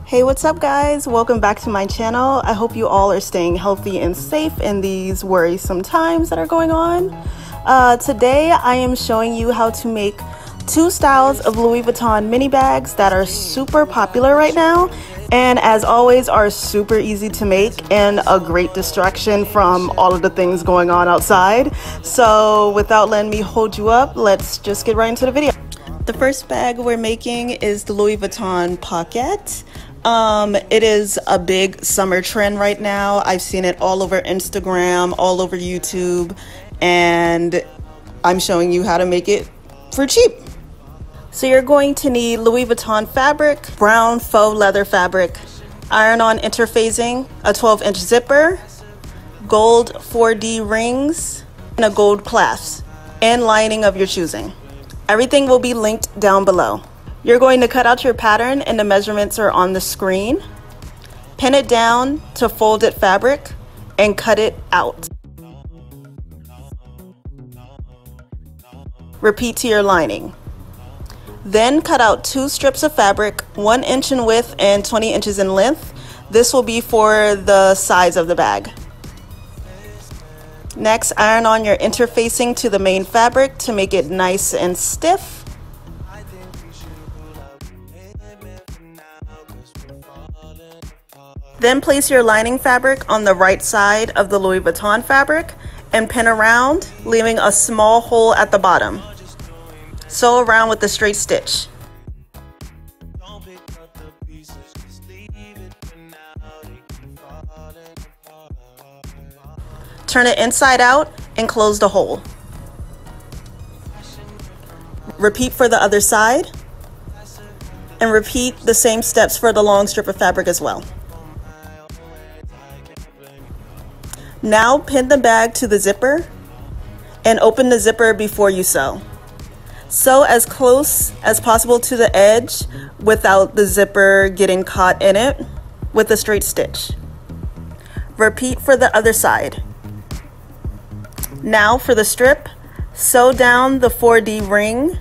Hey, what's up guys? Welcome back to my channel. I hope you all are staying healthy and safe in these worrisome times that are going on. Today I am showing you how to make two styles of Louis Vuitton mini bags that are super popular right now, and as always are super easy to make and a great distraction from all of the things going on outside. So without letting me hold you up, let's just get right into the video. The first bag we're making is the Louis Vuitton Pocket. It is a big summer trend right now. I've seen it all over Instagram, all over YouTube, and I'm showing you how to make it for cheap. So you're going to need Louis Vuitton fabric, brown faux leather fabric, iron-on interfacing, a 12-inch zipper, gold 4D rings, and a gold clasp, and lining of your choosing. Everything will be linked down below. You're going to cut out your pattern and the measurements are on the screen. Pin it down to folded fabric and cut it out. Repeat to your lining. Then cut out 2 strips of fabric, 1 inch in width and 20 inches in length. This will be for the size of the bag. Next, iron on your interfacing to the main fabric to make it nice and stiff. Then place your lining fabric on the right side of the Louis Vuitton fabric and pin around, leaving a small hole at the bottom. Sew around with a straight stitch. Turn it inside out and close the hole. Repeat for the other side, and repeat the same steps for the long strip of fabric as well. Now pin the bag to the zipper and open the zipper before you sew. Sew as close as possible to the edge without the zipper getting caught in it with a straight stitch. Repeat for the other side. Now for the strip, sew down the 4D ring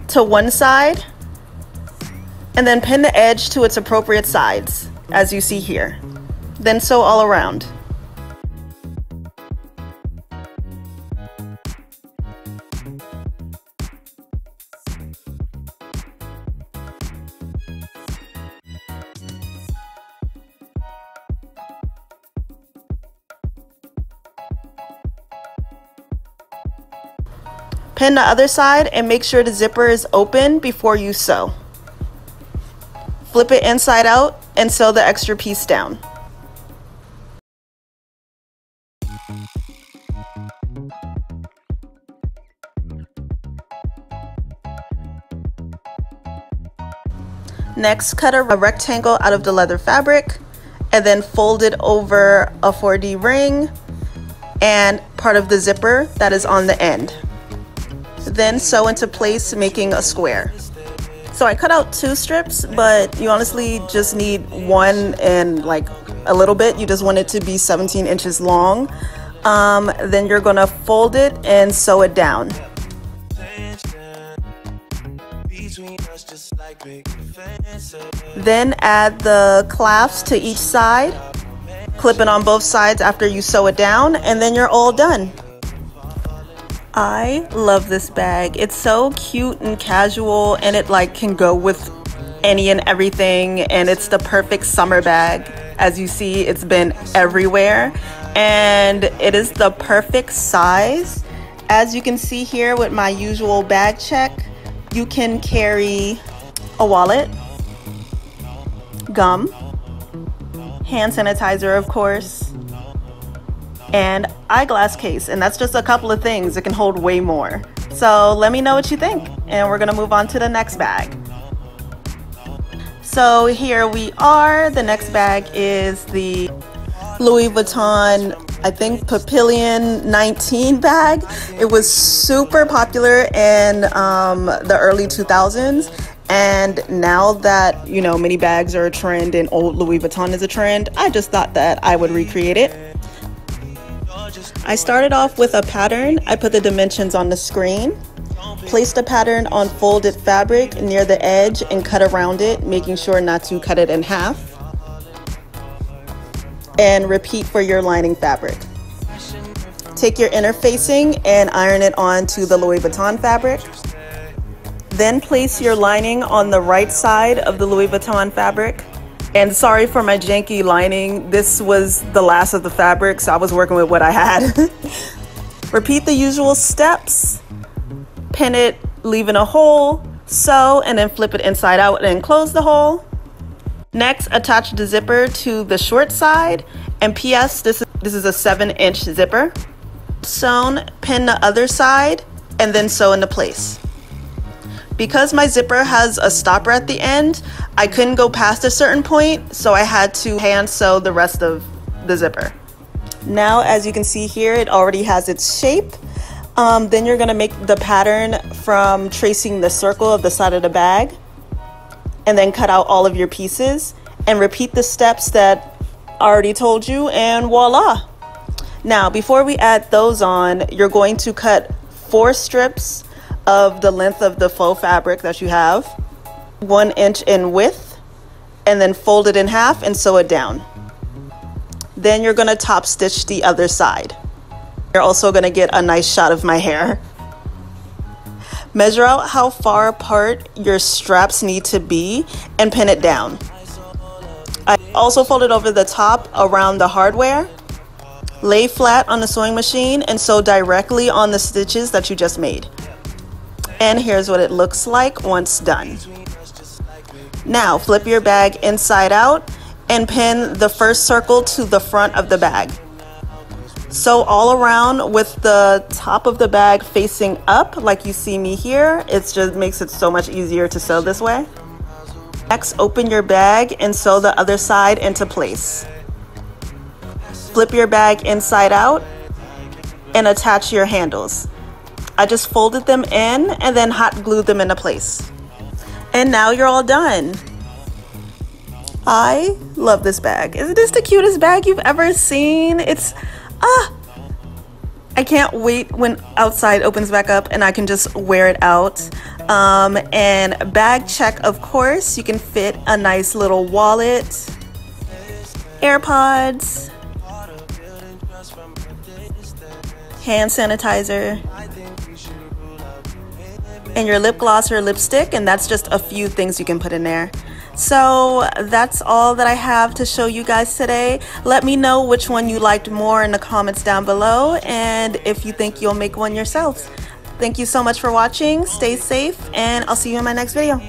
to one side and then pin the edge to its appropriate sides, as you see here. Then sew all around. Pin the other side and make sure the zipper is open before you sew. Flip it inside out and sew the extra piece down. Next, cut a rectangle out of the leather fabric and then fold it over a 4D ring and part of the zipper that is on the end. Then sew into place, making a square. So I cut out 2 strips, but you honestly just need 1 and like a little bit. You just want it to be 17 inches long. Then you're gonna fold it and sew it down. Then add the clasps to each side. Clip it on both sides after you sew it down, and then you're all done. I love this bag. It's so cute and casual, and it like can go with any and everything, and it's the perfect summer bag. As you see, it's been everywhere and it is the perfect size. As you can see here with my usual bag check, you can carry a wallet, gum, hand sanitizer of course, and eyeglass case, and that's just a couple of things. It can hold way more. So let me know what you think, and we're gonna move on to the next bag. So here we are. The next bag is the Louis Vuitton, I think Papillon 19 bag. It was super popular in the early 2000s, and now that, you know, mini bags are a trend and old Louis Vuitton is a trend, I just thought that I would recreate it. I started off with a pattern. I put the dimensions on the screen. Place the pattern on folded fabric near the edge and cut around it, making sure not to cut it in half. And repeat for your lining fabric. Take your inner facing and iron it onto the Louis Vuitton fabric. Then place your lining on the right side of the Louis Vuitton fabric. And sorry for my janky lining. This was the last of the fabric, so I was working with what I had. Repeat the usual steps. Pin it, leaving a hole, sew, and then flip it inside out and close the hole. Next, attach the zipper to the short side. And P.S. This is a 7-inch zipper. Sewn, pin the other side, and then sew into place. Because my zipper has a stopper at the end, I couldn't go past a certain point, so I had to hand sew the rest of the zipper. Now, as you can see here, it already has its shape. Then you're gonna make the pattern from tracing the circle of the side of the bag, and then cut out all of your pieces and repeat the steps that I already told you, and voila. Now, before we add those on, you're going to cut 4 strips of the length of the faux fabric that you have, 1 inch in width, and then fold it in half and sew it down. Then you're gonna top stitch the other side. You're also gonna get a nice shot of my hair. Measure out how far apart your straps need to be and pin it down. I also folded over the top around the hardware. Lay flat on the sewing machine and sew directly on the stitches that you just made. And here's what it looks like once done. Now flip your bag inside out and pin the first circle to the front of the bag. Sew all around with the top of the bag facing up like you see me here. It just makes it so much easier to sew this way. Next, open your bag and sew the other side into place. Flip your bag inside out and attach your handles. I just folded them in and then hot glued them into place. And now you're all done. I love this bag. Isn't this the cutest bag you've ever seen? It's, I can't wait when outside opens back up and I can just wear it out. And bag check, of course, you can fit a nice little wallet, AirPods, hand sanitizer, and your lip gloss or lipstick, and that's just a few things you can put in there. So that's all that I have to show you guys today. Let me know which one you liked more in the comments down below, and if you think you'll make one yourselves. Thank you so much for watching. Stay safe, and I'll see you in my next video.